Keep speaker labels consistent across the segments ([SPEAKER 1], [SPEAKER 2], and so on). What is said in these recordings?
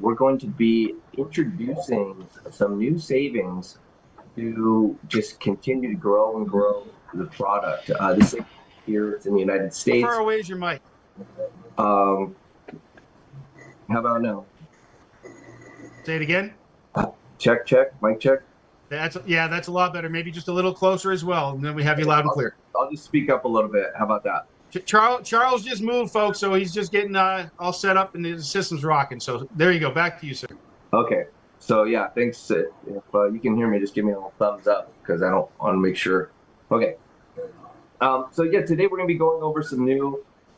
[SPEAKER 1] we're going to be introducing some new savings to just continue to grow and grow the product. This is here, it's in the United
[SPEAKER 2] How far
[SPEAKER 1] States.
[SPEAKER 2] away is your mic?
[SPEAKER 1] How about now?
[SPEAKER 2] Say it again.
[SPEAKER 1] Check, check, mic check.
[SPEAKER 2] That's a lot better. Maybe just a little closer as well, and then we have you loud and
[SPEAKER 1] I'll,
[SPEAKER 2] clear.
[SPEAKER 1] I'll just speak up a little bit. How about that?
[SPEAKER 2] Charles just moved, folks, so he's just getting all set up and the system's rocking. So there you go. Back to you, sir.
[SPEAKER 1] Okay. So yeah, thanks. If you can hear me, just give me a little thumbs up because I don't want to make sure. Okay. So yeah, today we're going to be going over some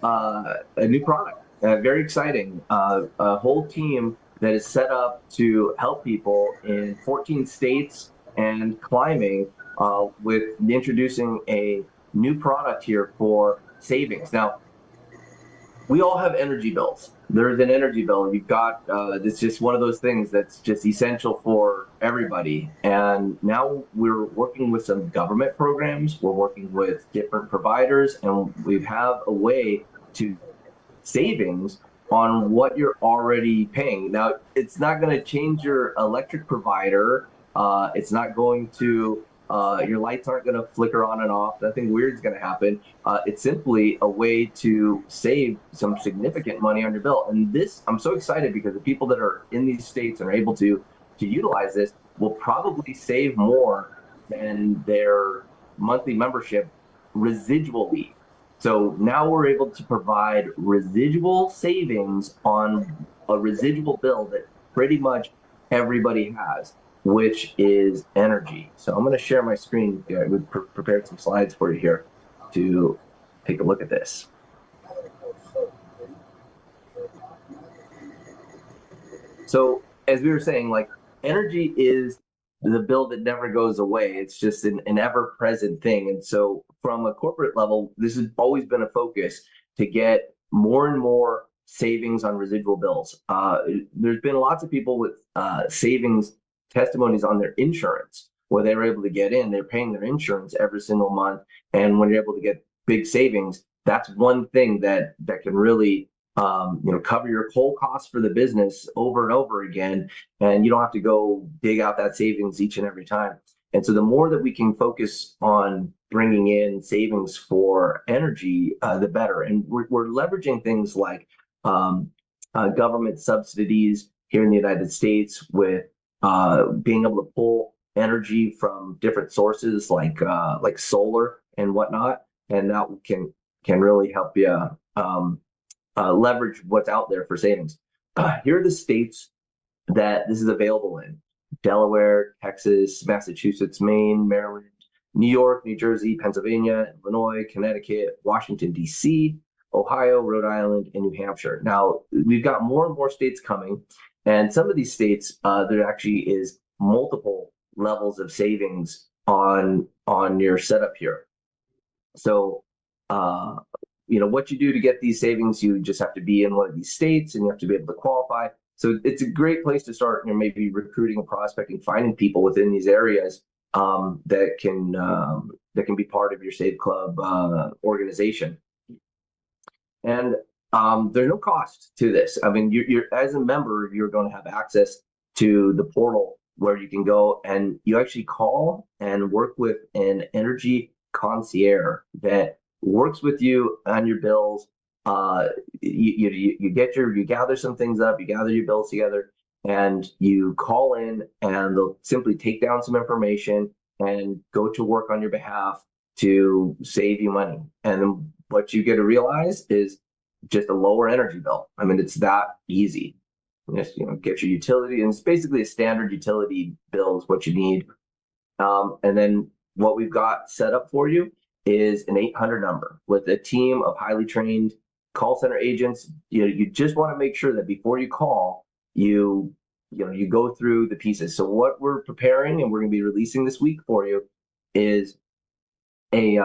[SPEAKER 1] a new product. Very exciting. A whole team that is set up to help people in 14 states and climbing with introducing a new product here for savings. Now, we all have energy bills. There's an energy bill. You've got it's just one of those things that's just essential for everybody. And now we're working with some government programs. We're working with different providers, and we have a way to savings on what you're already paying. Now, it's not going to change your electric provider. It's not going to your lights aren't going to flicker on and off. Nothing weird is going to happen. It's simply a way to save some significant money on your bill. And this, I'm so excited because the people that are in these states and are able to utilize this will probably save more than their monthly membership residually. So now we're able to provide residual savings on a residual bill that pretty much everybody has, which is energy. So I'm going to share my screen. We've prepared some slides for you here to take a look at this. So as we were saying, like, energy is the bill that never goes away. It's just an ever-present thing. And so from a corporate level, this has always been a focus to get more and more savings on residual bills. There's been lots of people with savings testimonies on their insurance where they were able to get in, they're paying their insurance every single month. And when you're able to get big savings, that's one thing that can really cover your whole costs for the business over and over again, and you don't have to go dig out that savings each and every time. And so the more that we can focus on bringing in savings for energy, the better. And we're leveraging things like government subsidies here in the United States with being able to pull energy from different sources like solar and whatnot, and that can really help you leverage what's out there for savings. Here are the states that this is available in: Delaware, Texas, Massachusetts, Maine, Maryland, New York, New Jersey, Pennsylvania, Illinois, Connecticut, Washington, D.C., Ohio, Rhode Island, and New Hampshire. Now, we've got more and more states coming, and some of these states, there actually is multiple levels of savings on your setup here. So, what you do to get these savings, you just have to be in one of these states and you have to be able to qualify. So it's a great place to start, maybe recruiting and prospecting, finding people within these areas that can be part of your Save Club organization. And there's no cost to this. I mean, you're as a member, you're going to have access to the portal where you can go and you actually call and work with an energy concierge that works with you on your bills. You gather some things up, you gather your bills together, and you call in, and they'll simply take down some information and go to work on your behalf to save you money. And then what you get to realize is just a lower energy bill. I mean, it's that easy. Just get your utility, and it's basically a standard utility bill is what you need. And then what we've got set up for you is an 800 number with a team of highly trained call center agents. You just want to make sure that before you call, you go through the pieces. So what we're preparing and we're going to be releasing this week for you is a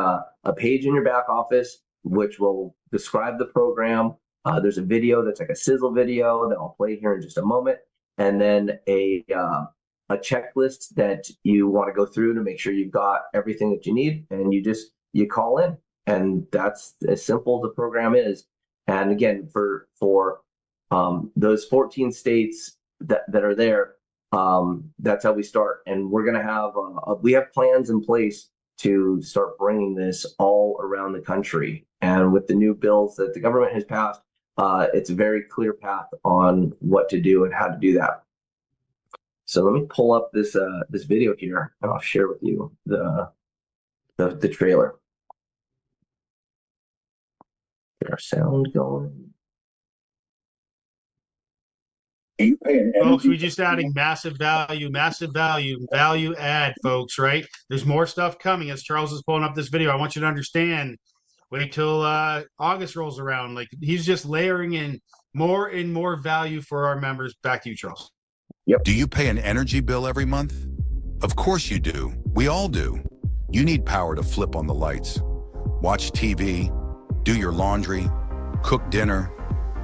[SPEAKER 1] page in your back office which will describe the program. There's a video that's like a sizzle video that I'll play here in just a moment, and then a checklist that you want to go through to make sure you've got everything that you need, and you call in, and that's as simple as the program is. And again, for those 14 states that are there. That's how we start, and we're going to have we have plans in place to start bringing this all around the country. And with the new bills that the government has passed, it's a very clear path on what to do and how to do that. So let me pull up this this video here, and I'll share with you the trailer. Get our sound going.
[SPEAKER 2] Folks, we're just adding massive value, value add, folks, right? There's more stuff coming as Charles is pulling up this video. I want you to understand, wait till August rolls around. Like, he's just layering in more and more value for our members. Back to you, Charles.
[SPEAKER 1] Yep.
[SPEAKER 3] Do you pay an energy bill every month? Of course you do. We all do. You need power to flip on the lights, watch TV, do your laundry, cook dinner,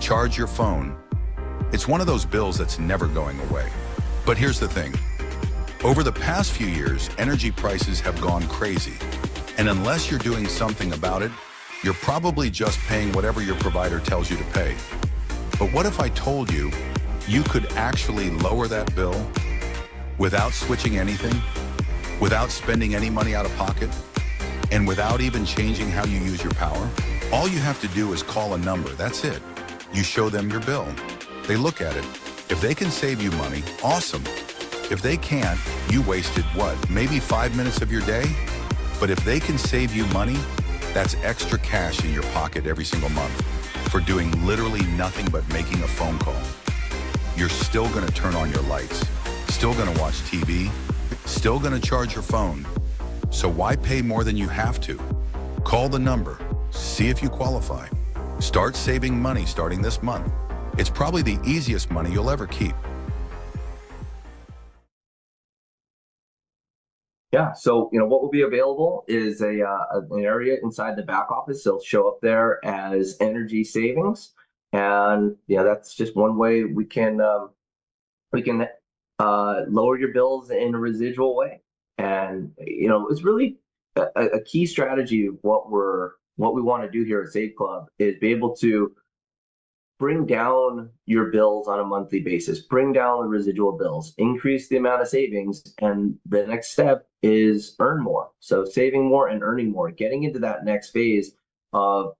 [SPEAKER 3] charge your phone. It's one of those bills that's never going away. But here's the thing. Over the past few years, energy prices have gone crazy. And unless you're doing something about it, you're probably just paying whatever your provider tells you to pay. But what if I told you you could actually lower that bill without switching anything, without spending any money out of pocket, and without even changing how you use your power? All you have to do is call a number, that's it. You show them your bill. They look at it. If they can save you money, awesome. If they can't, you wasted what, maybe 5 minutes of your day? But if they can save you money, that's extra cash in your pocket every single month for doing literally nothing but making a phone call. You're still gonna turn on your lights, still gonna watch TV, still gonna charge your phone. So why pay more than you have to? Call the number, see if you qualify. Start saving money starting this month. It's probably the easiest money you'll ever keep.
[SPEAKER 1] Yeah, so what will be available is an area inside the back office. It'll show up there as energy savings, and that's just one way we can lower your bills in a residual way. And it's really a key strategy of what we want to do here at Save Club is be able to bring down your bills on a monthly basis, bring down the residual bills, increase the amount of savings, and the next step is earn more. So saving more and earning more, getting into that next phase of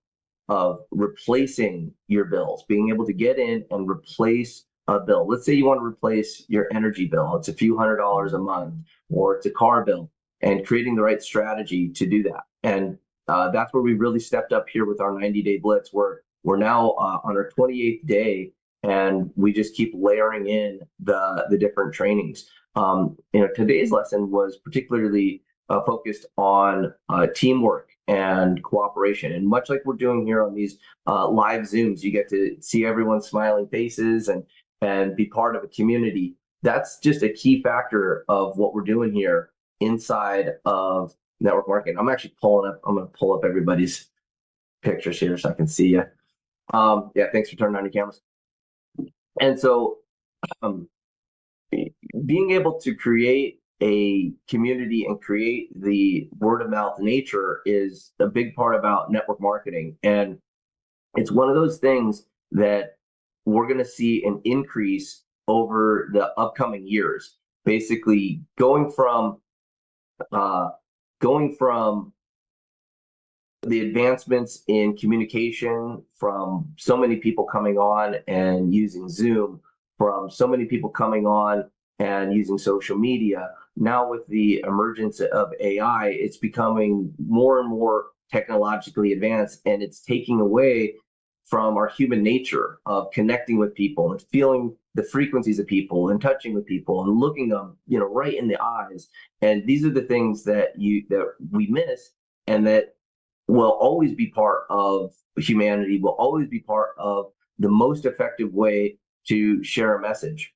[SPEAKER 1] replacing your bills, being able to get in and replace a bill. Let's say you want to replace your energy bill. It's a few $100s a month, or it's a car bill, and creating the right strategy to do that. And that's where we really stepped up here with our 90-day blitz, where we're now on our 28th day, and we just keep layering in the different trainings. Today's lesson was particularly focused on teamwork and cooperation. And much like we're doing here on these live Zooms, you get to see everyone's smiling faces and be part of a community. That's just a key factor of what we're doing here inside of network marketing. I'm going to pull up everybody's pictures here so I can see you. Yeah, thanks for turning on your cameras. And so being able to create a community and create the word of mouth nature is a big part about network marketing. And it's one of those things that we're going to see an increase over the upcoming years, basically going from the advancements in communication, from so many people coming on and using Zoom, from so many people coming on and using social media. Now with the emergence of AI, it's becoming more and more technologically advanced, and it's taking away from our human nature of connecting with people and feeling the frequencies of people and touching with people and looking them, right in the eyes. And these are the things that we miss, and that will always be part of humanity, will always be part of the most effective way to share a message.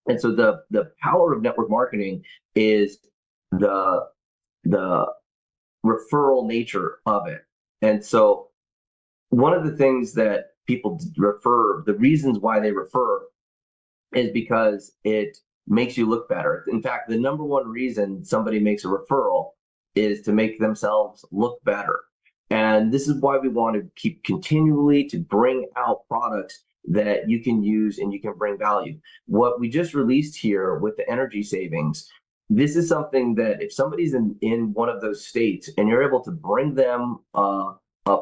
[SPEAKER 1] And so the power of network marketing is the referral nature of it. And so one of the things that people refer, the reasons why they refer, is because it makes you look better. In fact, the number one reason somebody makes a referral is to make themselves look better. And this is why we want to keep continually to bring out products that you can use and you can bring value. What we just released here with the energy savings, this is something that if somebody's in one of those states and you're able to bring them a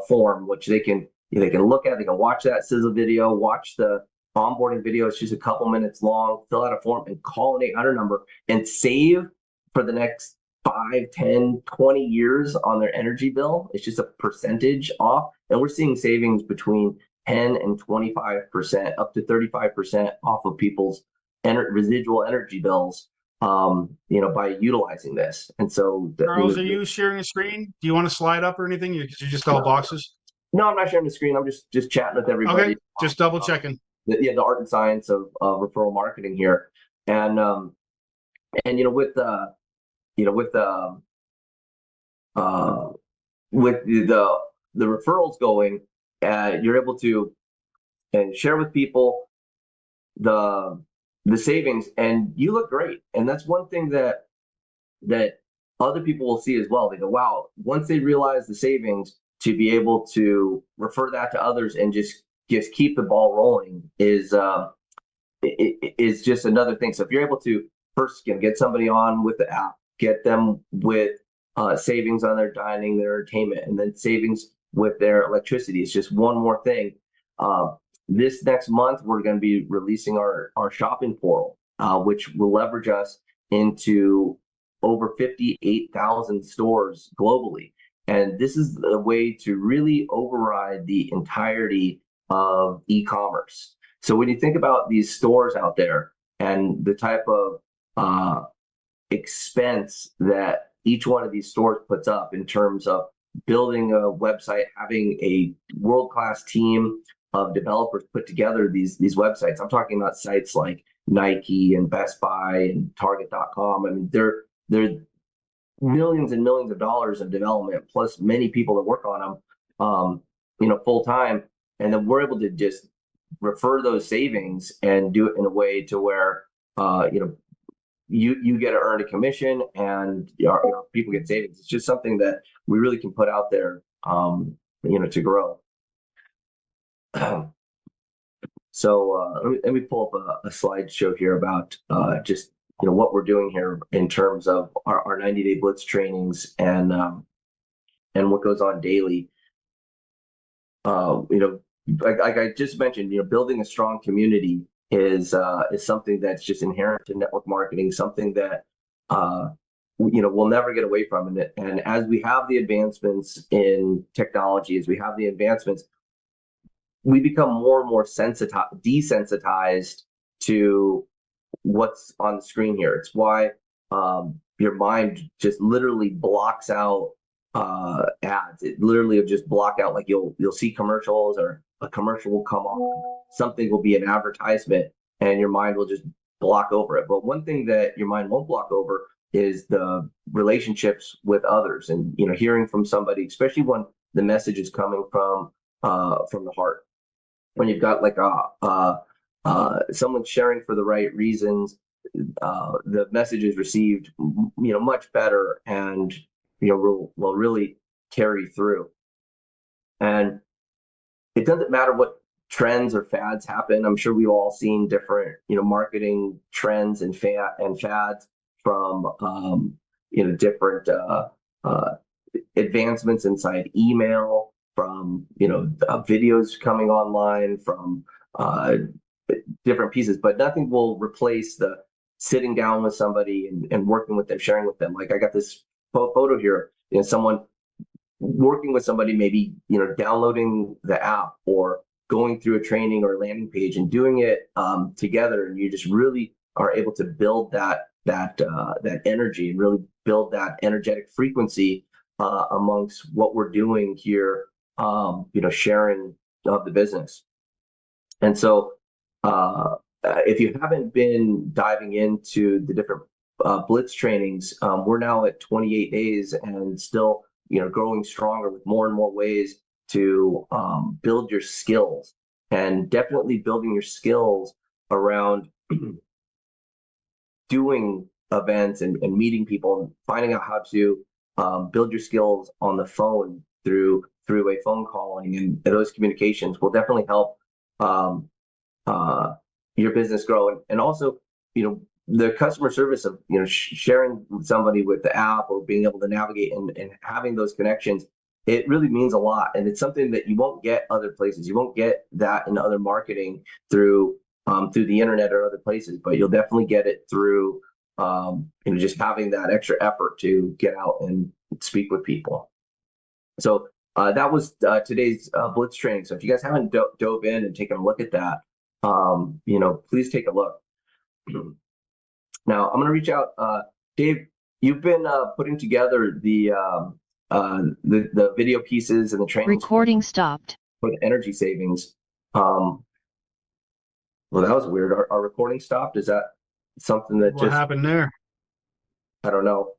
[SPEAKER 1] form, which they can look at, they can watch that sizzle video, watch the onboarding video. It's just a couple minutes long, fill out a form and call an 800 number and save for the next 5, 10, 20 years on their energy bill. It's just a percentage off. And we're seeing savings between 10 and 25%, up to 35% off of people's residual energy bills, by utilizing this. And so,
[SPEAKER 2] Charles, are you sharing a screen? Do you want to slide up or anything? You're just all boxes.
[SPEAKER 1] No, I'm not sharing the screen. I'm just chatting with everybody.
[SPEAKER 2] Okay, just double checking.
[SPEAKER 1] The art and science of referral marketing here, and with the referrals going, you're able to share with people the savings, and you look great. And that's one thing that other people will see as well. They go, wow, once they realize the savings, to be able to refer that to others and just keep the ball rolling is just another thing. So if you're able to first get somebody on with the app, get them with savings on their dining, their entertainment, and then savings with their electricity, it's just one more thing. This next month, we're going to be releasing our shopping portal, which will leverage us into over 58,000 stores globally. And this is a way to really override the entirety of e-commerce. So when you think about these stores out there and the type of expense that each one of these stores puts up in terms of building a website, having a world-class team of developers put together these websites. I'm talking about sites like Nike and Best Buy and Target.com. I mean, they're millions and millions of dollars of development, plus many people that work on them, full time. And then we're able to just refer those savings and do it in a way to where, you get to earn a commission and people get savings. It's just something that we really can put out there, to grow. So let me pull up a slideshow here about just what we're doing here in terms of our 90-day blitz trainings and what goes on daily. Like I just mentioned, building a strong community is something that's just inherent to network marketing, something that we'll never get away from. And as we have the advancements in technology, as we have the advancements, we become more and more desensitized to what's on the screen here. It's why your mind just literally blocks out ads. It literally will just block out, like you'll see commercials, or a commercial will come on, something will be an advertisement, and your mind will just block over it. But one thing that your mind won't block over is the relationships with others, and hearing from somebody, especially when the message is coming from the heart. When you've got like someone sharing for the right reasons, the message is received much better, and will really carry through. And it doesn't matter what trends or fads happen. I'm sure we've all seen different marketing trends and fads from different advancements inside email, from videos coming online, from different pieces, but nothing will replace the sitting down with somebody and working with them, sharing with them. Like I got this photo here, someone working with somebody, maybe downloading the app or going through a training or landing page and doing it together, and you just really are able to build that energy and really build that energetic frequency amongst what we're doing here, sharing of the business. And so if you haven't been diving into the different blitz trainings, we're now at 28 days and still growing stronger with more and more ways to build your skills, and definitely building your skills around doing events and meeting people, and finding out how to build your skills on the phone through a phone calling, and those communications will definitely help your business grow. And also, the customer service of, sharing somebody with the app or being able to navigate and having those connections, it really means a lot. And it's something that you won't get other places. You won't get that in other marketing through the internet or other places, but you'll definitely get it through just having that extra effort to get out and speak with people. So that was today's Blitz training. So if you guys haven't dove in and taken a look at that, please take a look. Now I'm going to reach out, Dave. You've been putting together the video pieces and the training.
[SPEAKER 4] Recording stopped.
[SPEAKER 1] For the energy savings. Well, that was weird. Our recording stopped. Is that something that
[SPEAKER 2] what happened there?
[SPEAKER 1] I don't know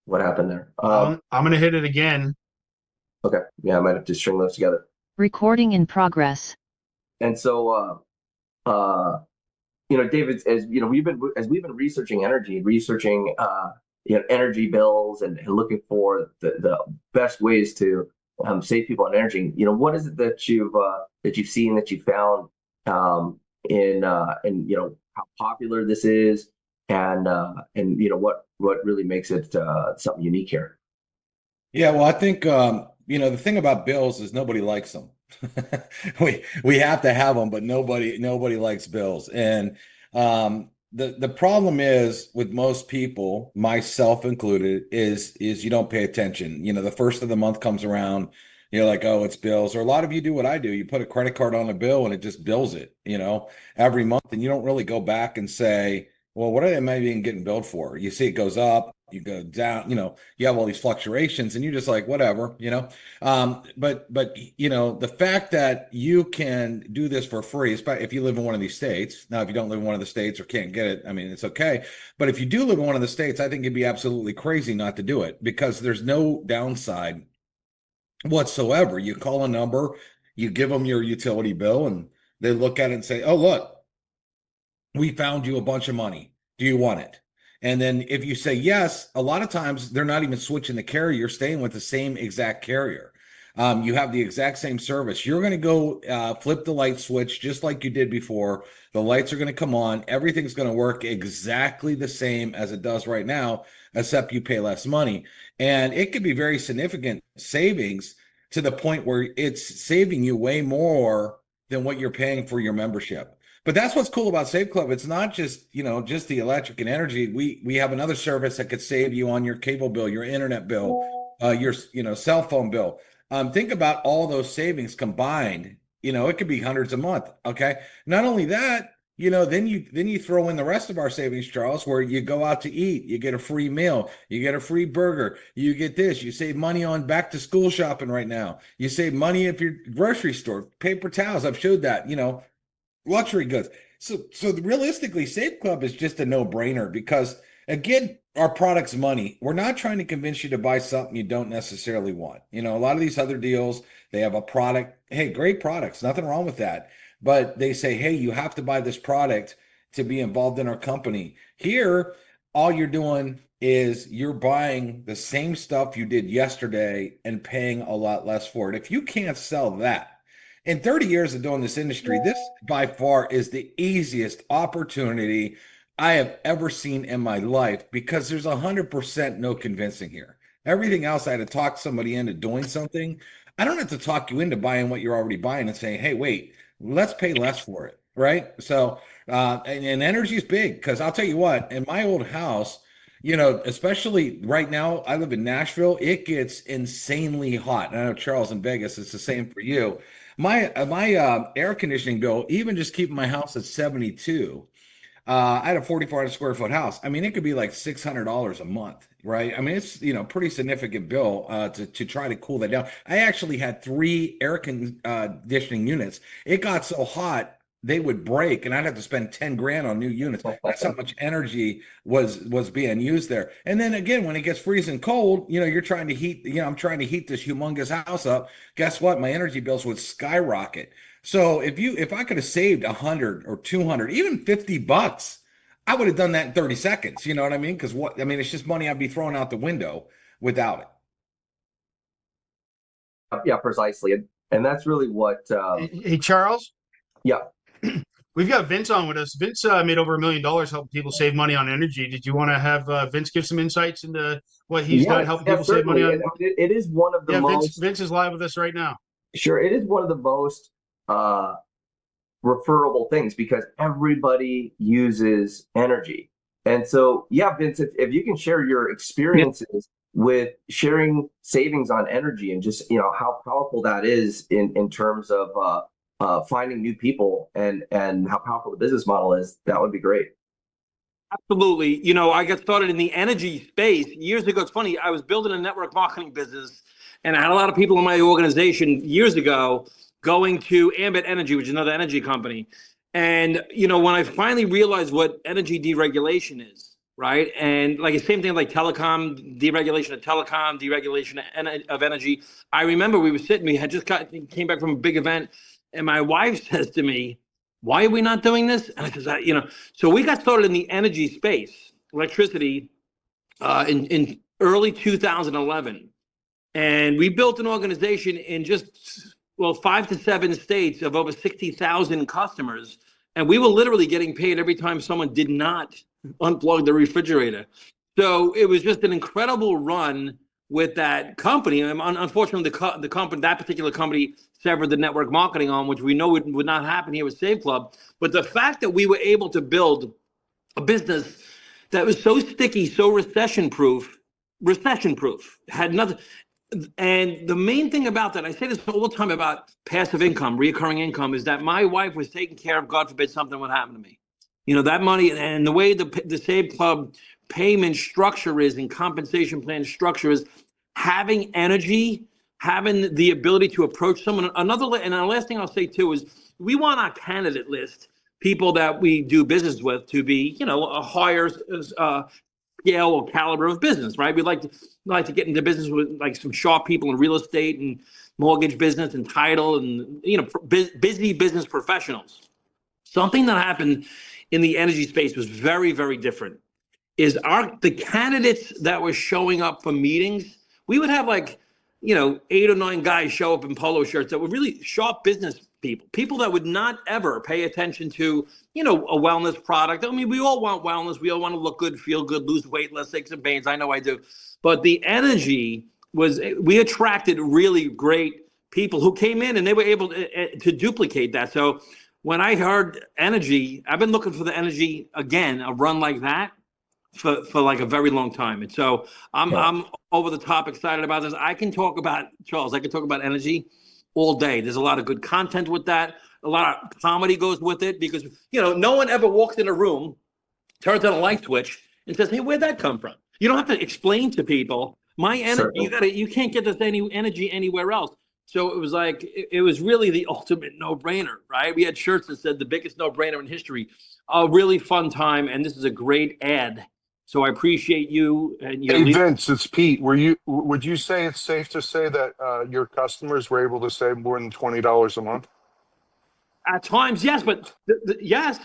[SPEAKER 1] what happened there.
[SPEAKER 2] I'm going to hit it again.
[SPEAKER 1] Okay. Yeah, I might have to string those together.
[SPEAKER 4] Recording in progress.
[SPEAKER 1] And so, David, as we've been researching energy, energy bills and looking for the best ways to save people on energy. What is it that you've seen, that you found in how popular this is, and what really makes it something unique here?
[SPEAKER 5] Yeah, well, I think the thing about bills is nobody likes them. We have to have them, but nobody likes bills. And the problem is with most people, myself included, is you don't pay attention. The first of the month comes around, you're like, oh, it's bills. Or a lot of you do what I do. You put a credit card on a bill and it just bills it, every month. And you don't really go back and say, well, what am I even getting billed for? You see it goes up, you go down, you have all these fluctuations and you're just like, whatever, but the fact that you can do this for free, if you live in one of these states. Now, if you don't live in one of the states or can't get it, I mean, it's okay. But if you do live in one of the states, I think it'd be absolutely crazy not to do it, because there's no downside whatsoever. You call a number, you give them your utility bill, and they look at it and say, oh, look, we found you a bunch of money. Do you want it? And then if you say yes, a lot of times they're not even switching the carrier. You're staying with the same exact carrier. You have the exact same service. You're going to go flip the light switch just like you did before. The lights are going to come on. Everything's going to work exactly the same as it does right now, except you pay less money. And it could be very significant savings, to the point where it's saving you way more than what you're paying for your membership. But that's what's cool about Save Club. It's not just, just the electric and energy. We have another service that could save you on your cable bill, your internet bill, your, cell phone bill. Think about all those savings combined. It could be hundreds a month. Okay. Not only that, then you throw in the rest of our savings, Charles, where you go out to eat, you get a free meal, you get a free burger, you get this, you save money on back to school shopping right now. You save money at your grocery store, paper towels. I've showed that, luxury goods. So realistically, Save Club is just a no-brainer, because again, our product's money. We're not trying to convince you to buy something you don't necessarily want. A lot of these other deals, they have a product. Hey, great products, nothing wrong with that. But they say, hey, you have to buy this product to be involved in our company. Here, all you're doing is you're buying the same stuff you did yesterday and paying a lot less for it. If you can't sell that, in 30 years of doing this industry, this by far is the easiest opportunity I have ever seen in my life, because there's 100% no convincing here. Everything else, I had to talk somebody into doing something. I don't have to talk you into buying what you're already buying and saying, hey, wait, let's pay less for it, right? So, and energy is big, because I'll tell you what, in my old house, especially right now, I live in Nashville, it gets insanely hot. And I know, Charles, in Vegas, it's the same for you. My air conditioning bill, even just keeping my house at 72, I had a 4,400 square foot house. I mean, it could be like $600 a month, right? I mean, it's, pretty significant bill to try to cool that down. I actually had 3 air conditioning units. It got so hot, they would break, and I'd have to spend 10 grand on new units. That's how much energy was being used there. And then again, when it gets freezing cold, you're trying to heat, I'm trying to heat this humongous house up. Guess what? My energy bills would skyrocket. So if I could have saved 100 or 200, even $50, I would have done that in 30 seconds. You know what I mean? Because it's just money I'd be throwing out the window without it.
[SPEAKER 1] Yeah, precisely. And that's really what.
[SPEAKER 2] Hey, Charles.
[SPEAKER 1] Yeah.
[SPEAKER 2] We've got Vince on with us. Vince made over $1 million helping people save money on energy. Did you want to have Vince give some insights into what he's done
[SPEAKER 1] Yes,
[SPEAKER 2] helping
[SPEAKER 1] yes,
[SPEAKER 2] people save money
[SPEAKER 1] certainly.
[SPEAKER 2] on?
[SPEAKER 1] It is one of the
[SPEAKER 2] Yeah, Vince.
[SPEAKER 1] most,
[SPEAKER 2] Vince is live with us right now.
[SPEAKER 1] sure, it is one of the most uh, referable things because everybody uses energy. And so, yeah, Vince, if you can share your experiences with sharing savings on energy and just, how powerful that is in terms of finding new people and how powerful the business model is, that would be great.
[SPEAKER 6] Absolutely. I got started in the energy space years ago. It's funny, I was building a network marketing business, and I had a lot of people in my organization years ago going to Ambit Energy, which is another energy company. And, when I finally realized what energy deregulation is, right? And like the same thing like telecom, deregulation of telecom, deregulation of energy. I remember we had just came back from a big event, and my wife says to me, why are we not doing this? And I said, so we got started in the energy space, electricity, in early 2011. And we built an organization in just, 5 to 7 states of over 60,000 customers. And we were literally getting paid every time someone did not unplug the refrigerator. So it was just an incredible run with that company. And unfortunately, the company, that particular company, severed the network marketing on, which we know would not happen here with Save Club. But the fact that we were able to build a business that was so sticky, so recession proof, had nothing. And the main thing about that, I say this all the time about passive income, recurring income, is that my wife was taking care of, God forbid, something would happen to me. That money and the way the Save Club payment structure is and compensation plan structure is having energy, having the ability to approach someone. And the last thing I'll say too is we want our candidate list, people that we do business with, to be, a higher scale or caliber of business, right? We like to get into business with like some sharp people in real estate and mortgage business and title and busy business professionals. Something that happened in the energy space was very, very different. Is the candidates that were showing up for meetings, we would have 8 or 9 guys show up in polo shirts that were really sharp business people that would not ever pay attention to, a wellness product. I mean, we all want wellness. We all want to look good, feel good, lose weight, less aches and pains. I know I do. But the energy we attracted really great people who came in and they were able to duplicate that. So when I heard energy, I've been looking for the energy again, a run like that for like a very long time. And so I'm over the top excited about this. I can talk about energy all day. There's a lot of good content with that. A lot of comedy goes with it because, no one ever walks in a room, turns on a light switch and says, hey, where'd that come from? You don't have to explain to people my energy. You can't get this energy anywhere else. So it was it was really the ultimate no-brainer, right? We had shirts that said the biggest no-brainer in history. A really fun time. And this is a great ad. So I appreciate you and your
[SPEAKER 7] Hey Vince, it's Pete. Would you say it's safe to say that your customers were able to save more than $20 a month?
[SPEAKER 6] At times, yes, but yes.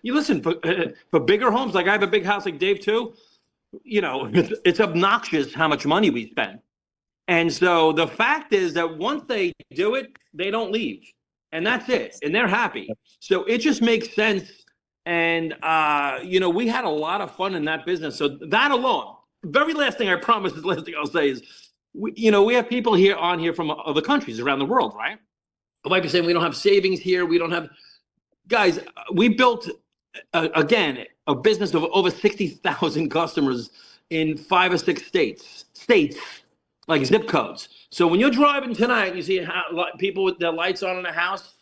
[SPEAKER 6] You listen for bigger homes. Like I have a big house like Dave too. It's obnoxious how much money we spend. And so the fact is that once they do it, they don't leave. And that's it. And they're happy. So it just makes sense. And, we had a lot of fun in that business. So that alone, very last thing I promise, the last thing I'll say is, we have people on here from other countries around the world, right? I might be saying we don't have savings here. We don't have, guys, we built, again, a business of over 60,000 customers in 5 or 6 states, like zip codes. So when you're driving tonight and you see people with their lights on in the house,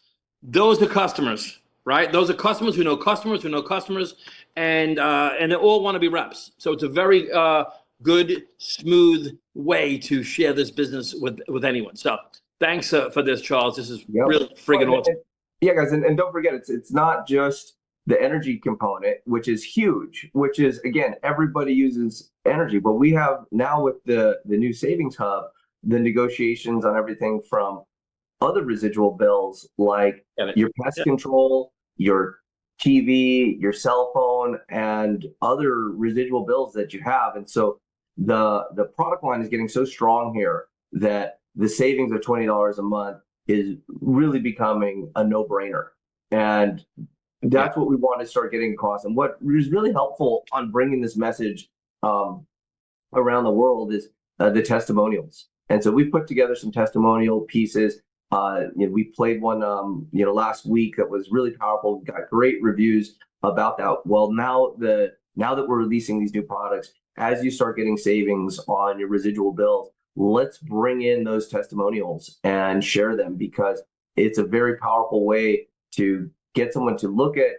[SPEAKER 6] those are customers, right? Those are customers who know customers who know customers, and they all want to be reps. So it's a very good, smooth way to share this business with anyone. So thanks for this, Charles. This is really friggin' awesome.
[SPEAKER 1] Yeah, guys, and don't forget, it's not just the energy component, which is huge, which is, again, everybody uses energy. But we have now with the new savings hub, the negotiations on everything from other residual bills like your pest control, your TV, your cell phone, and other residual bills that you have. And so the product line is getting so strong here that the savings of $20 a month is really becoming a no-brainer. And that's what we want to start getting across. And what is really helpful on bringing this message around the world is the testimonials. And so we put together some testimonial pieces. We played one, last week that was really powerful. We got great reviews about that. Well, now that we're releasing these new products, as you start getting savings on your residual bills, let's bring in those testimonials and share them, because it's a very powerful way to get someone to look at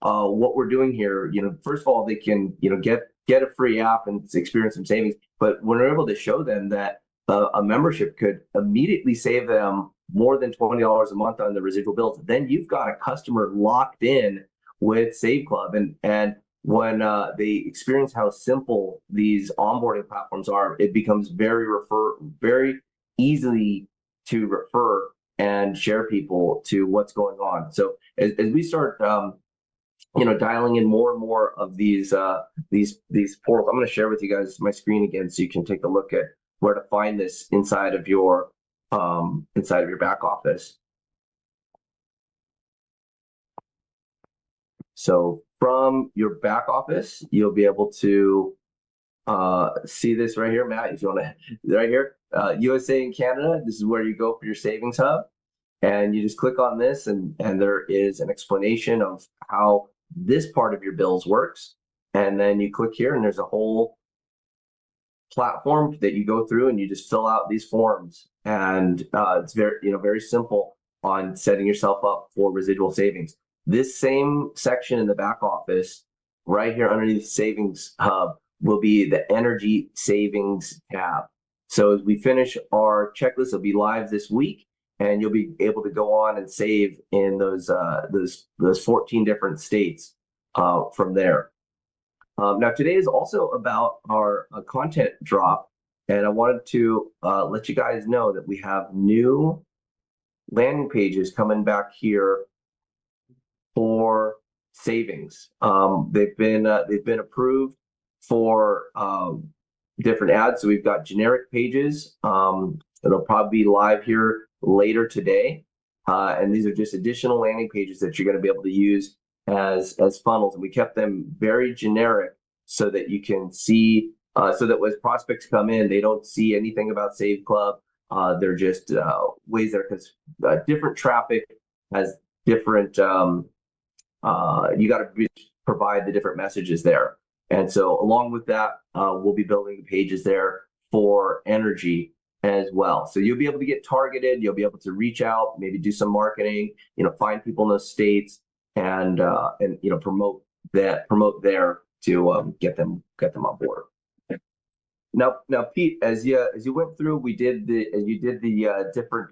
[SPEAKER 1] what we're doing here. First of all, they can get a free app and experience some savings. But when we're able to show them that a membership could immediately save them more than $20 a month on the residual bills, then you've got a customer locked in with Save Club. And when they experience how simple these onboarding platforms are, it becomes very easily to refer and share people to what's going on. So as we start dialing in more and more of these portals, I'm going to share with you guys my screen again so you can take a look at where to find this inside of your back office. So from your back office, you'll be able to see this right here, Matt, if you want to, right here, USA and Canada. This is where you go for your savings hub. And you just click on this, and there is an explanation of how this part of your bills works. And then you click here, and there's a whole platform that you go through, and you just fill out these forms. And it's very simple on setting yourself up for residual savings. This same section in the back office, right here underneath Savings Hub, will be the Energy Savings tab. So as we finish our checklist, it'll be live this week, and you'll be able to go on and save in those 14 different states from there. Now, today is also about our content drop, and I wanted to let you guys know that we have new landing pages coming back here for savings. They've been approved for different ads. So we've got generic pages. It'll probably be live here later today, and these are just additional landing pages that you're going to be able to use as funnels. And we kept them very generic so that you can see, so that as prospects come in, they don't see anything about Save Club. They're just ways there, because different traffic has different. You got to provide the different messages there. And so along with that, we'll be building the pages there for energy as well. So you'll be able to get targeted. You'll be able to reach out, maybe do some marketing, find people in those states, and promote there to get them on board. Now, Pete, as you went through, you did the different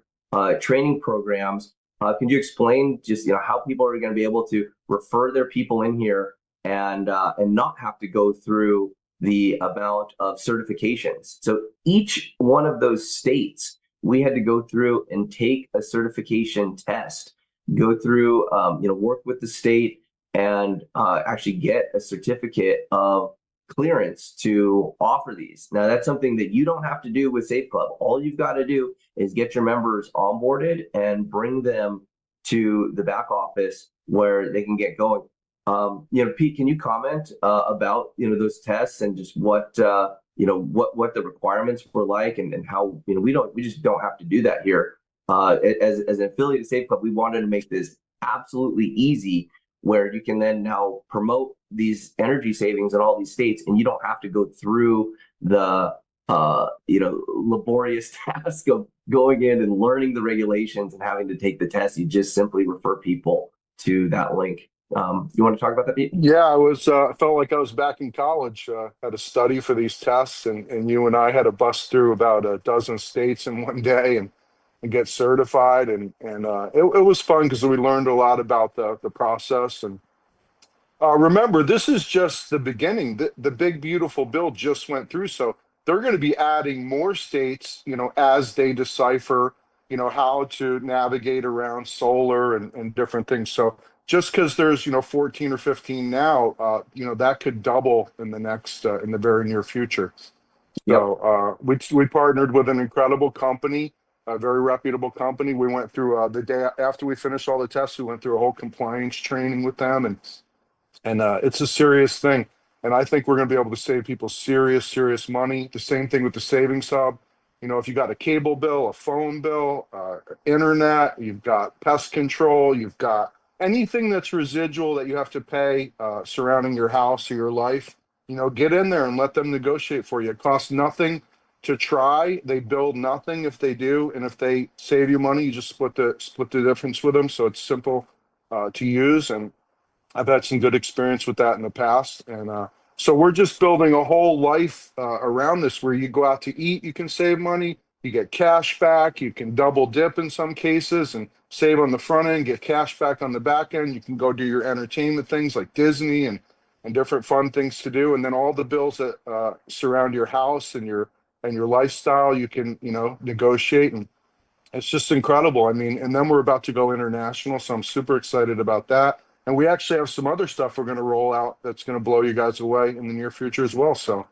[SPEAKER 1] training programs. Can you explain just how people are going to be able to refer their people in here and not have to go through the amount of certifications? So each one of those states, we had to go through and take a certification test, go through, work with the state, and actually get a certificate of clearance to offer these. Now, that's something that you don't have to do with Safe Club. All you've got to do is get your members onboarded and bring them to the back office where they can get going. Pete, can you comment about those tests and just what what the requirements were like, and how we just don't have to do that here. As an affiliate of Safe Club, we wanted to make this absolutely easy, where you can then now promote these energy savings in all these states, and you don't have to go through the laborious task of going in and learning the regulations and having to take the test. You just simply refer people to that link. You want to talk about that, Pete?
[SPEAKER 7] Yeah, I felt like I was back in college. Had to study for these tests, and you and I had to bust through about a dozen states in one day and get certified, and it was fun because we learned a lot about the process. And remember, this is just the beginning. The big beautiful bill just went through, so they're going to be adding more states, as they decipher, how to navigate around solar and different things. So just because there's 14 or 15 now, that could double in the very near future.
[SPEAKER 1] Yep.
[SPEAKER 7] So we partnered with an incredible company a very reputable company. We went through the day after we finished all the tests, we went through a whole compliance training with them, and it's a serious thing. And I think we're going to be able to save people serious money. The same thing with the savings hub. You know, if you got a cable bill, a phone bill, internet, you've got pest control, you've got anything that's residual that you have to pay surrounding your house or your life, you know, get in there and let them negotiate for you. It costs nothing to try. They build nothing if they do, and if they save you money, you just split the difference with them. So it's simple to use, and I've had some good experience with that in the past. And so we're just building a whole life around this, where you go out to eat, you can save money, you get cash back, you can double dip in some cases and save on the front end, get cash back on the back end. You can go do your entertainment things like Disney and different fun things to do. And then all the bills that surround your house and your lifestyle, you can, you know, negotiate. And it's just incredible. I mean, and then we're about to go international, so I'm super excited about that. And we actually have some other stuff we're going to roll out that's going to blow you guys away in the near future as well. So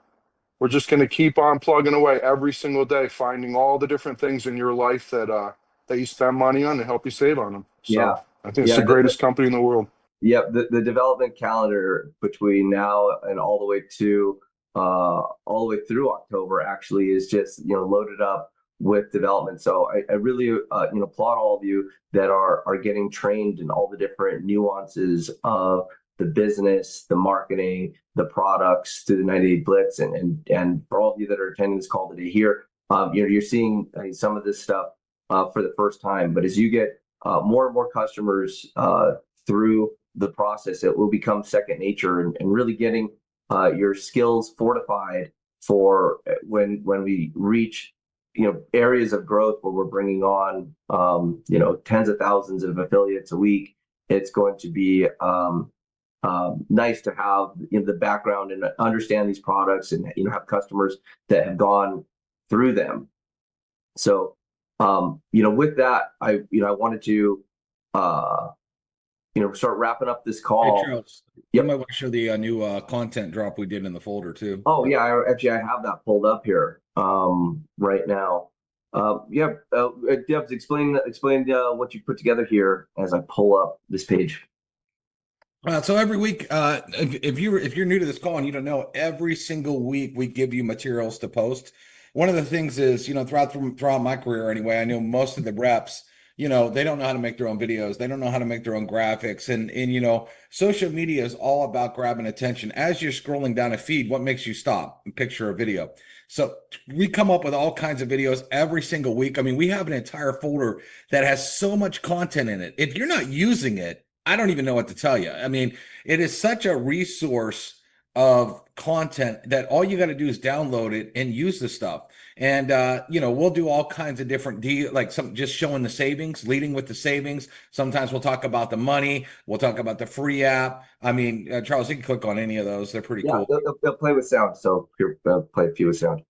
[SPEAKER 7] we're just going to keep on plugging away every single day, finding all the different things in your life that you spend money on to help you save on them. So
[SPEAKER 1] Yeah.
[SPEAKER 7] I think it's the greatest company in the world.
[SPEAKER 1] Yep. The development calendar between now and all the way through October actually is just, you know, loaded up with development. So I really applaud all of you that are getting trained in all the different nuances of the business, the marketing, the products through the 90-day blitz, and for all of you that are attending this call today here, you're seeing some of this stuff for the first time. But as you get more and more customers through the process, it will become second nature, and really getting your skills fortified for when we reach, you know, areas of growth where we're bringing on, you know, tens of thousands of affiliates a week. It's going to be nice to have, you know, the background and understand these products, and, you know, have customers that have gone through them. So, you know, with that, I wanted to, start wrapping up this call.
[SPEAKER 5] Hey, Charles, you might want to show the new content drop we did in the folder too.
[SPEAKER 1] Oh yeah, I have that pulled up here right now. Debs, explain what you put together here as I pull up this page.
[SPEAKER 5] So every week, if you're new to this call and you don't know, every single week we give you materials to post. One of the things is, you know, throughout my career anyway, I know most of the reps, you know, they don't know how to make their own videos. They don't know how to make their own graphics. And you know, social media is all about grabbing attention. As you're scrolling down a feed, what makes you stop and picture a video? So we come up with all kinds of videos every single week. I mean, we have an entire folder that has so much content in it. If you're not using it, I don't even know what to tell you. I mean, it is such a resource of content that all you got to do is download it and use the stuff. And you know, we'll do all kinds of different like some just showing the savings, leading with the savings. Sometimes we'll talk about the money. We'll talk about the free app. I mean, Charles, you can click on any of those. They're pretty cool.
[SPEAKER 1] They'll play with sound. So here, play a few with sound.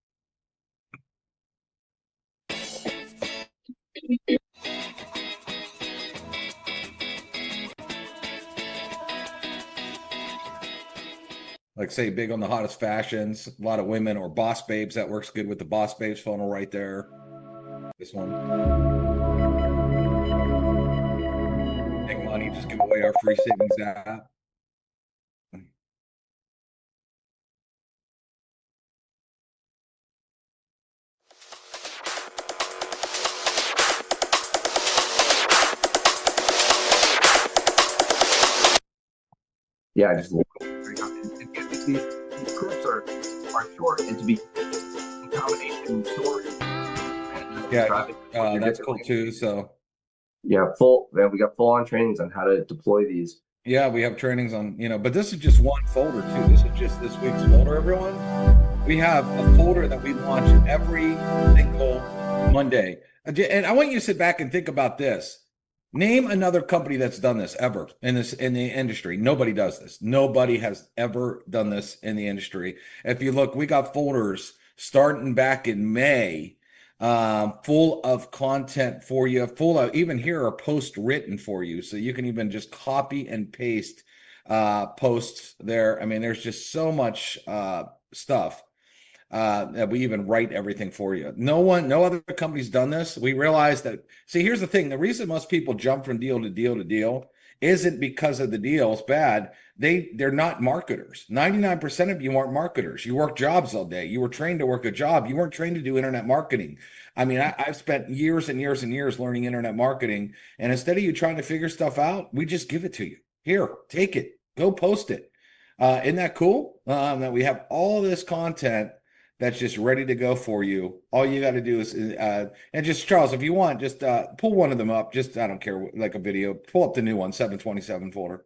[SPEAKER 5] Like, say, big on the hottest fashions, a lot of women, or boss babes. That works good with the boss babes funnel right there. This one. Big money, just give away our free savings app.
[SPEAKER 1] Yeah, I just these clips are short, and to be in combination short.
[SPEAKER 5] Yeah, that's cool too. So
[SPEAKER 1] yeah, we got full on trainings on how to deploy these.
[SPEAKER 5] Yeah, we have trainings on, you know, but this is just one folder too. This is just this week's folder, everyone. We have a folder that we launch every single Monday. And I want you to sit back and think about this. Name another company that's done this ever in the industry. Nobody does this. Nobody has ever done this in the industry. If you look, we got folders starting back in May, full of content for you, full of, even here are posts written for you. So you can even just copy and paste posts there. I mean, there's just so much stuff. that we even write everything for you. No other company's done this. We realize that. See, here's the thing: the reason most people jump from deal to deal to deal isn't because of the deal's bad. They're not marketers. 99% of you aren't marketers. You work jobs all day. You were trained to work a job. You weren't trained to do internet marketing. I mean, I've spent years and years and years learning internet marketing, and instead of you trying to figure stuff out, we just give it to you. Here, take it. Go post it. Isn't that cool? That we have all this content that's just ready to go for you. All you got to do is, and just Charles, if you want, just pull one of them up. Just, I don't care, like a video, pull up the new one, 727 folder,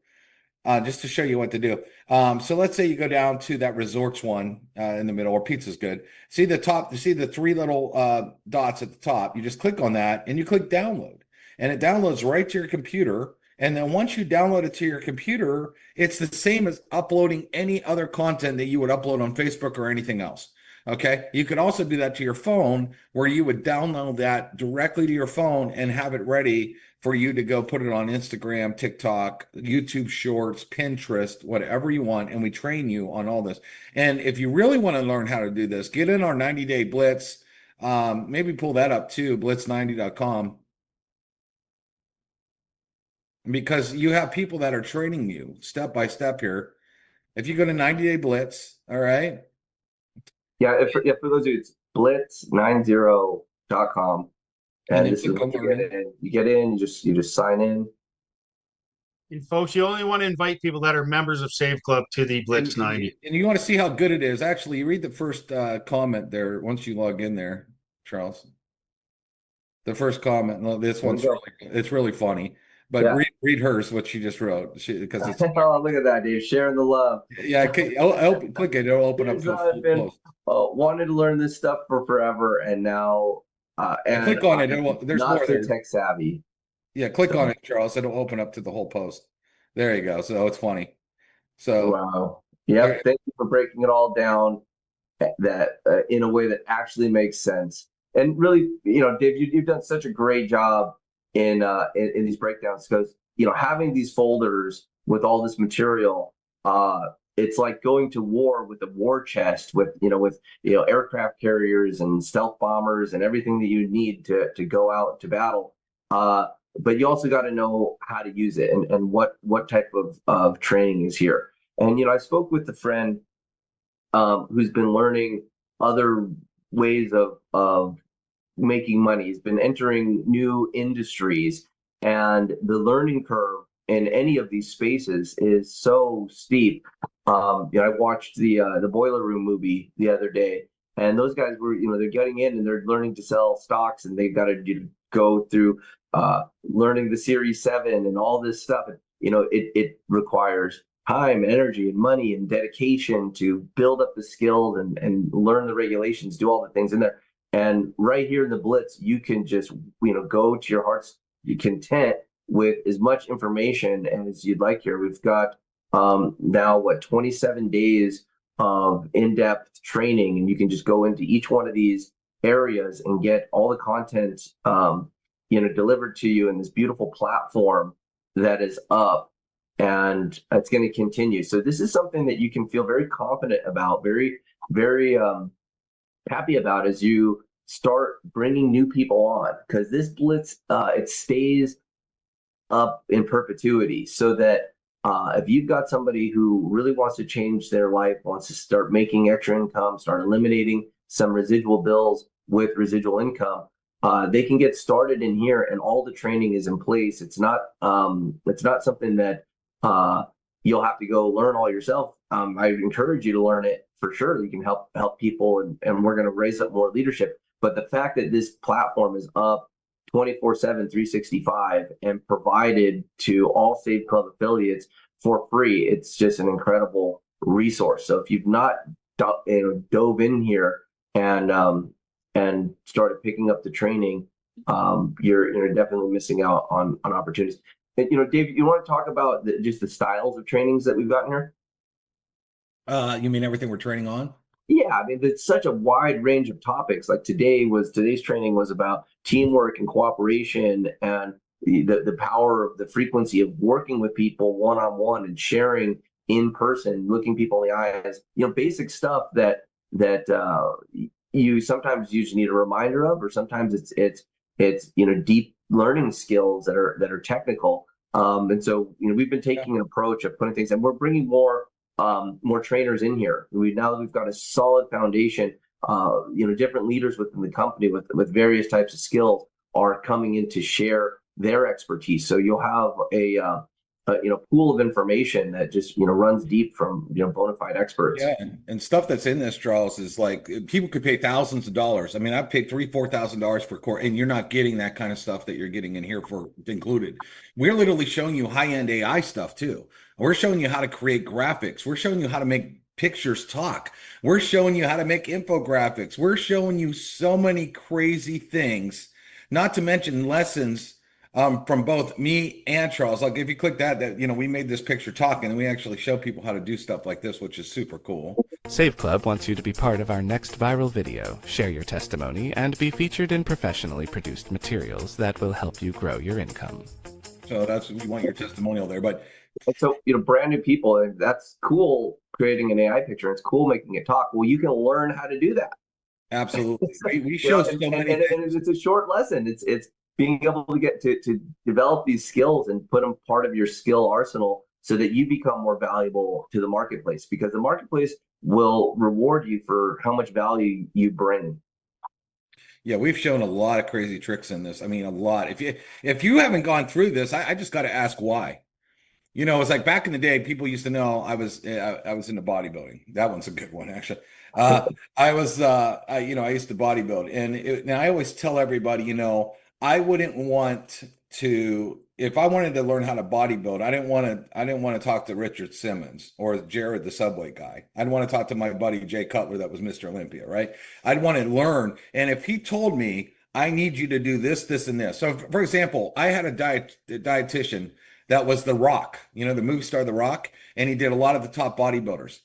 [SPEAKER 5] just to show you what to do. So let's say you go down to that resorts one in the middle, or pizza's good. See the top, you see the three little dots at the top. You just click on that and you click download, and it downloads right to your computer. And then once you download it to your computer, it's the same as uploading any other content that you would upload on Facebook or anything else. Okay. You could also do that to your phone, where you would download that directly to your phone and have it ready for you to go put it on Instagram, TikTok, YouTube Shorts, Pinterest, whatever you want. And we train you on all this. And if you really want to learn how to do this, get in our 90-day blitz. Maybe pull that up too, blitz90.com. Because you have people that are training you step by step here. If you go to 90-day blitz, all right.
[SPEAKER 1] Yeah, for those of you, it's blitz90.com. And this is what you get in. You get in, you just sign in.
[SPEAKER 2] And folks, you only want to invite people that are members of Save Club to the Blitz 90.
[SPEAKER 5] And you want to see how good it is. Actually, you read the first comment there once you log in there, Charles. The first comment. This one's it's really funny. But yeah. read hers, what she just wrote, because it's.
[SPEAKER 1] Oh, look at that, Dave, sharing the love.
[SPEAKER 5] Yeah, click it. It'll open up.
[SPEAKER 1] Wanted to learn this stuff for forever, and now
[SPEAKER 5] and click on it. There's
[SPEAKER 1] not
[SPEAKER 5] more
[SPEAKER 1] so
[SPEAKER 5] there.
[SPEAKER 1] Tech savvy.
[SPEAKER 5] Yeah, click on it, Charles. It'll open up to the whole post. There you go. So it's funny. So
[SPEAKER 1] wow. Yeah. Thank you for breaking it all down that in a way that actually makes sense. And really, Dave, you've done such a great job in these breakdowns, because having these folders with all this material, it's like going to war with a war chest with aircraft carriers and stealth bombers and everything that you need to go out to battle. But you also got to know how to use it and what type of training is here. And I spoke with a friend who's been learning other ways of making money. He's been entering new industries, and the learning curve in any of these spaces is so steep. I watched the Boiler Room movie the other day, and those guys were, they're getting in and they're learning to sell stocks, and they've got to go through learning the Series 7 and all this stuff. It requires time, energy, and money and dedication to build up the skills and learn the regulations, do all the things in there. And right here in the Blitz, you can just, go to your heart's content with as much information as you'd like here. We've got now 27 days of in-depth training, and you can just go into each one of these areas and get all the content, delivered to you in this beautiful platform that is up, and it's going to continue. So this is something that you can feel very confident about, very, very, happy about as you start bringing new people on, because this Blitz, it stays up in perpetuity, so that if you've got somebody who really wants to change their life, wants to start making extra income, start eliminating some residual bills with residual income, they can get started in here, and all the training is in place. It's not something that you'll have to go learn all yourself. I encourage you to learn it for sure. You can help people, and we're going to raise up more leadership. But the fact that this platform is up 24/7, 365, and provided to all Save Club affiliates for free, it's just an incredible resource. So if you've not dove in here and started picking up the training, you're definitely missing out on opportunities. And, Dave, you want to talk about just the styles of trainings that we've gotten here?
[SPEAKER 5] You mean everything we're training on?
[SPEAKER 1] Yeah, I mean, it's such a wide range of topics. Like today's training was about teamwork and cooperation, and the power of the frequency of working with people one-on-one and sharing in person, looking people in the eyes, basic stuff that that you sometimes you just need a reminder of, or sometimes it's deep learning skills that are technical. And so we've been taking an approach of putting things, and we're bringing more trainers in here. Now that we've got a solid foundation, different leaders within the company with various types of skills are coming in to share their expertise. So you'll have a pool of information that just runs deep from bona fide experts.
[SPEAKER 5] Yeah, and stuff that's in this, Charles, is like people could pay thousands of dollars. I mean, I've paid $3,000-$4,000 for core, and you're not getting that kind of stuff that you're getting in here for included. We're literally showing you high-end AI stuff too. We're showing you how to create graphics. We're showing you how to make pictures talk. We're showing you how to make infographics. We're showing you so many crazy things, not to mention lessons from both me and Charles. Like if you click that we made this picture talk, and we actually show people how to do stuff like this, which is super cool.
[SPEAKER 8] Save Club wants you to be part of our next viral video, share your testimony, and be featured in professionally produced materials that will help you grow your income.
[SPEAKER 5] So that's, we want your testimonial there. But
[SPEAKER 1] so brand new people, that's cool, creating an AI picture. It's cool making it talk. Well, you can learn how to do that.
[SPEAKER 5] Absolutely. We show so many
[SPEAKER 1] and it's a short lesson. It's being able to get to develop these skills and put them part of your skill arsenal so that you become more valuable to the marketplace, because the marketplace will reward you for how much value you bring.
[SPEAKER 5] Yeah, we've shown a lot of crazy tricks in this. I mean, a lot. If you haven't gone through this, I just got to ask why. It's like back in the day, people used to know I was into bodybuilding. That one's a good one, actually. I used to bodybuild, and I always tell everybody, I wouldn't want to, if I wanted to learn how to bodybuild, I didn't want to talk to Richard Simmons or Jared, the Subway guy. I'd want to talk to my buddy Jay Cutler, that was Mr. Olympia, right? I'd want to learn. And if he told me, I need you to do this, this, and this. So for example, I had a dietitian that was The Rock, the movie star The Rock, and he did a lot of the top bodybuilders.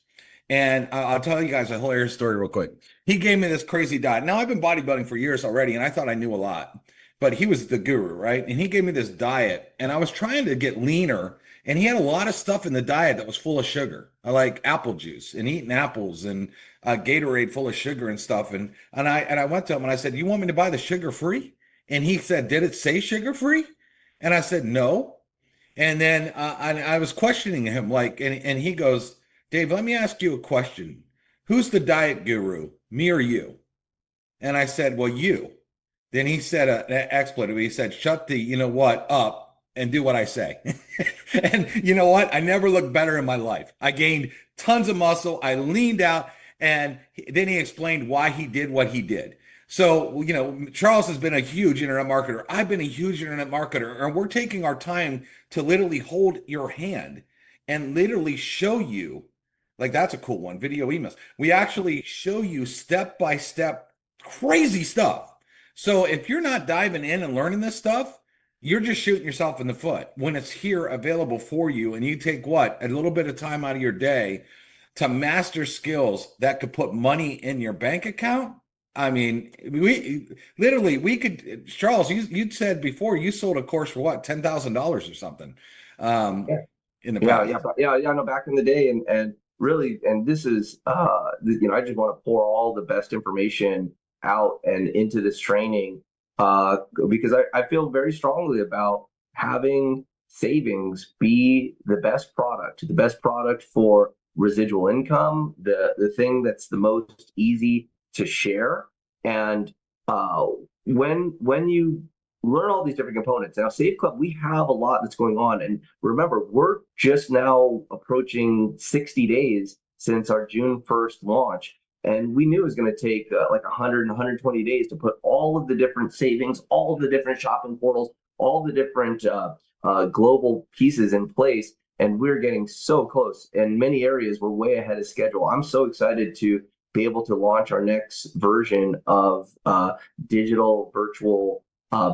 [SPEAKER 5] And I'll tell you guys a hilarious story real quick. He gave me this crazy diet. Now, I've been bodybuilding for years already, and I thought I knew a lot, but he was the guru, right? And he gave me this diet, and I was trying to get leaner, and he had a lot of stuff in the diet that was full of sugar. I like apple juice and eating apples and Gatorade full of sugar and stuff. And I went to him and I said, "You want me to buy the sugar free?" And he said, "Did it say sugar free?" And I said, "No." And then I was questioning him, and he goes, "Dave, let me ask you a question. Who's the diet guru, me or you?" And I said, "Well, you." Then he said an expletive. He said, "Shut the up and do what I say." And you know what? I never looked better in my life. I gained tons of muscle. I leaned out, and then he explained why he did what he did. So, Charles has been a huge internet marketer. I've been a huge internet marketer, and we're taking our time to literally hold your hand and literally show you, like, that's a cool one, video emails. We actually show you step-by-step crazy stuff. So if you're not diving in and learning this stuff, you're just shooting yourself in the foot when it's here available for you. And you take a little bit of time out of your day to master skills that could put money in your bank account. I mean, we could, Charles, you said before you sold a course for what, $10,000 or something in the past.
[SPEAKER 1] No, back in the day. And really, and this is, I just want to pour all the best information out and into this training because I feel very strongly about having savings be the best product for residual income, the thing that's the most easy to share. And when you learn all these different components, now Save Club, we have a lot that's going on. And remember, we're just now approaching 60 days since our June 1st launch. And we knew it was going to take like 100 and 120 days to put all of the different savings, all of the different shopping portals, all the different global pieces in place. And we're getting so close. In many areas, we're way ahead of schedule. I'm so excited to be able to launch our next version of digital virtual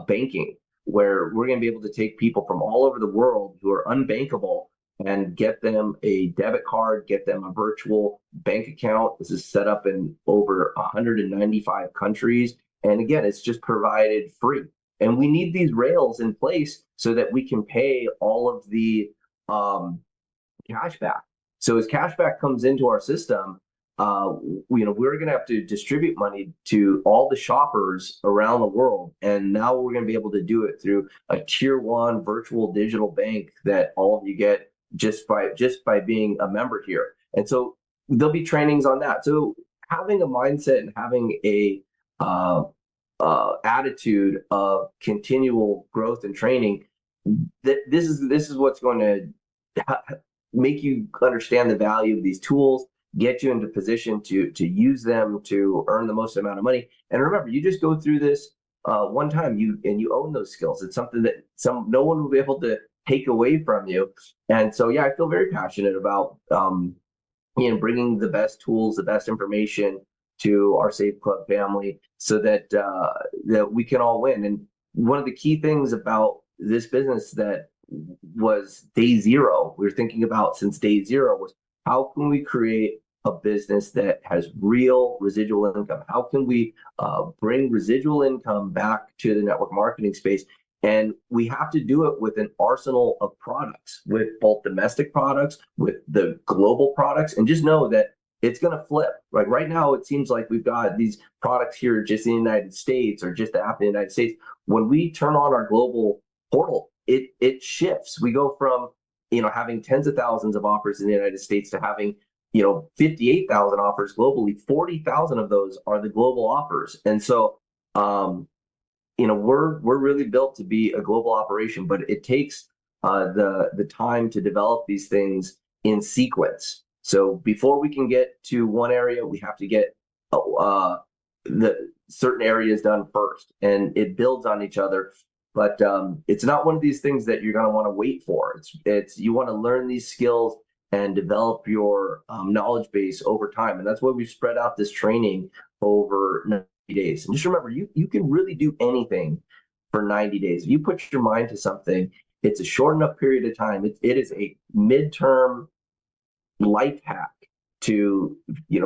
[SPEAKER 1] banking, where we're going to be able to take people from all over the world who are unbankable and get them a debit card, get them a virtual bank account. This is set up in over 195 countries. And again, it's just provided free. And we need these rails in place so that we can pay all of the cash back. So as cash back comes into our system, we're going to have to distribute money to all the shoppers around the world. And now we're going to be able to do it through a tier one virtual digital bank that all of you get just by being a member here. And so there'll be trainings on that. So having a mindset and having a attitude of continual growth and training, this is what's going to make you understand the value of these tools, get you into position to use them to earn the most amount of money. And remember, you just go through this one time, you own those skills. It's something that no one will be able to take away from you. And so, yeah, I feel very passionate about bringing the best tools, the best information to our Save Club family, so that that we can all win. And one of the key things about this business that was day zero, we were thinking about since day zero, was how can we create a business that has real residual income? How can we bring residual income back to the network marketing space? And we have to do it with an arsenal of products, with both domestic products, with the global products, and just know that it's going to flip. Like right now, it seems like we've got these products here just in the United States, or just the app in the United States. When we turn on our global portal, it shifts. We go from having tens of thousands of offers in the United States to having 58,000 offers globally. 40,000 of those are the global offers, and so we're really built to be a global operation, but it takes the time to develop these things in sequence. So before we can get to one area, we have to get the certain areas done first, and it builds on each other. But it's not one of these things that you're going to want to wait for. It's you want to learn these skills and develop your knowledge base over time, and that's why we spread out this training over 90 days. And just remember, you can really do anything for 90 days. If you put your mind to something, it's a short enough period of time. It is a midterm life hack to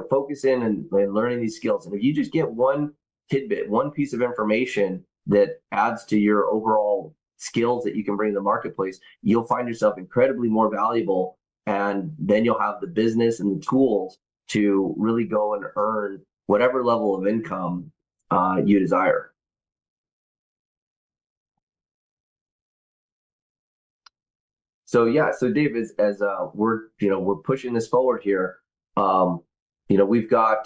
[SPEAKER 1] focus in and learning these skills. And if you just get one tidbit, one piece of information that adds to your overall skills that you can bring to the marketplace, you'll find yourself incredibly more valuable, and then you'll have the business and the tools to really go and earn whatever level of income you desire. So yeah, so Dave, as we're pushing this forward here, we've got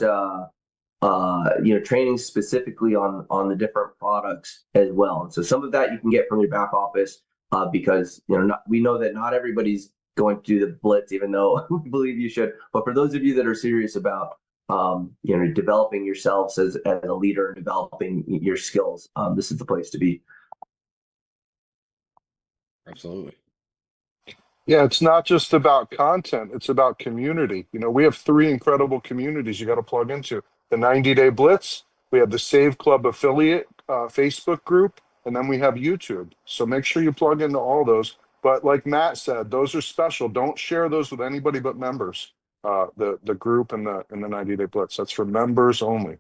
[SPEAKER 1] training specifically on the different products as well. And so some of that you can get from your back office because we know that not everybody's going to do the blitz, even though we believe you should. But for those of you that are serious about developing yourselves as a leader and developing your skills, this is the place to be.
[SPEAKER 5] Absolutely.
[SPEAKER 7] Yeah, it's not just about content, it's about community. We have 3 incredible communities you got to plug into. The 90-Day Blitz, we have the Save Club affiliate Facebook group, and then we have YouTube. So make sure you plug into all those. But like Matt said, those are special. Don't share those with anybody but members. The group and the 90-Day Blitz. That's for members only.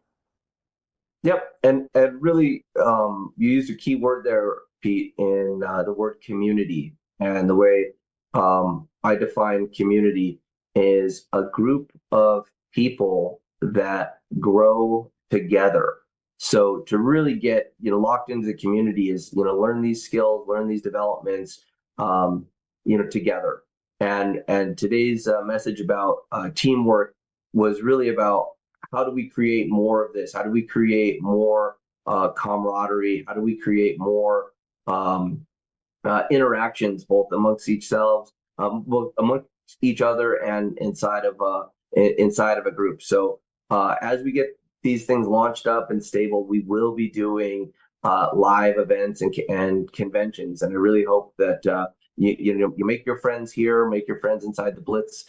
[SPEAKER 1] Yep, and really, you used a key word there, Pete, in the word community. And the way I define community is a group of people that grow together. So to really get locked into the community is learn these skills, learn these developments, together. And today's message about teamwork was really about how do we create more of this? How do we create more camaraderie? How do we create more interactions both amongst both amongst each other and inside of a group? So as we get these things launched up and stable, we will be doing live events and conventions. And I really hope that you make your friends here, make your friends inside the Blitz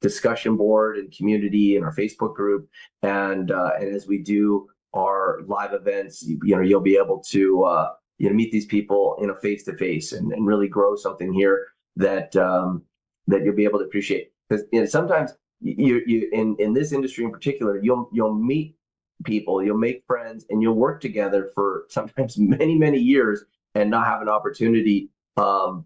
[SPEAKER 1] discussion board and community in our Facebook group, and as we do our live events, you'll be able to meet these people face to face and really grow something here that you'll be able to appreciate. Because sometimes you in this industry in particular, you'll meet people, you'll make friends, and you'll work together for sometimes many years and not have an opportunity to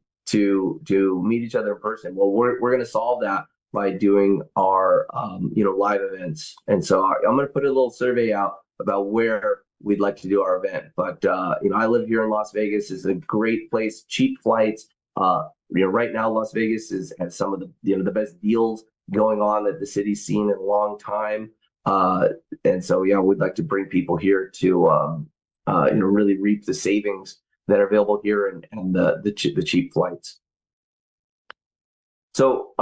[SPEAKER 1] meet each other in person. Well, we're going to solve that by doing our live events. And so I'm going to put a little survey out about where we'd like to do our event. But I live here in Las Vegas. It's a great place, cheap flights. Right now Las Vegas has some of the best deals going on that the city's seen in a long time. And so we'd like to bring people here to really reap the savings that are available here and the cheap flights. So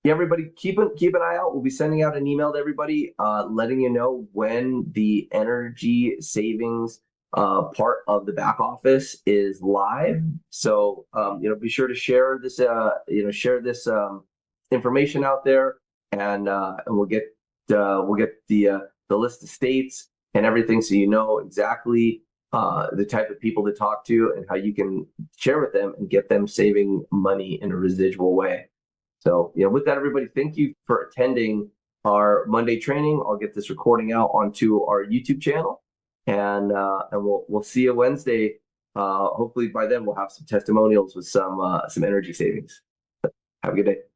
[SPEAKER 1] everybody keep an eye out. We'll be sending out an email to everybody, letting you know when the energy savings part of the back office is live. So be sure to share this information out there, and we'll get the list of states and everything, so you know exactly the type of people to talk to and how you can share with them and get them saving money in a residual way. So, with that, everybody, thank you for attending our Monday training. I'll get this recording out onto our YouTube channel, and we'll see you Wednesday. Hopefully by then we'll have some testimonials with some energy savings. Have a good day.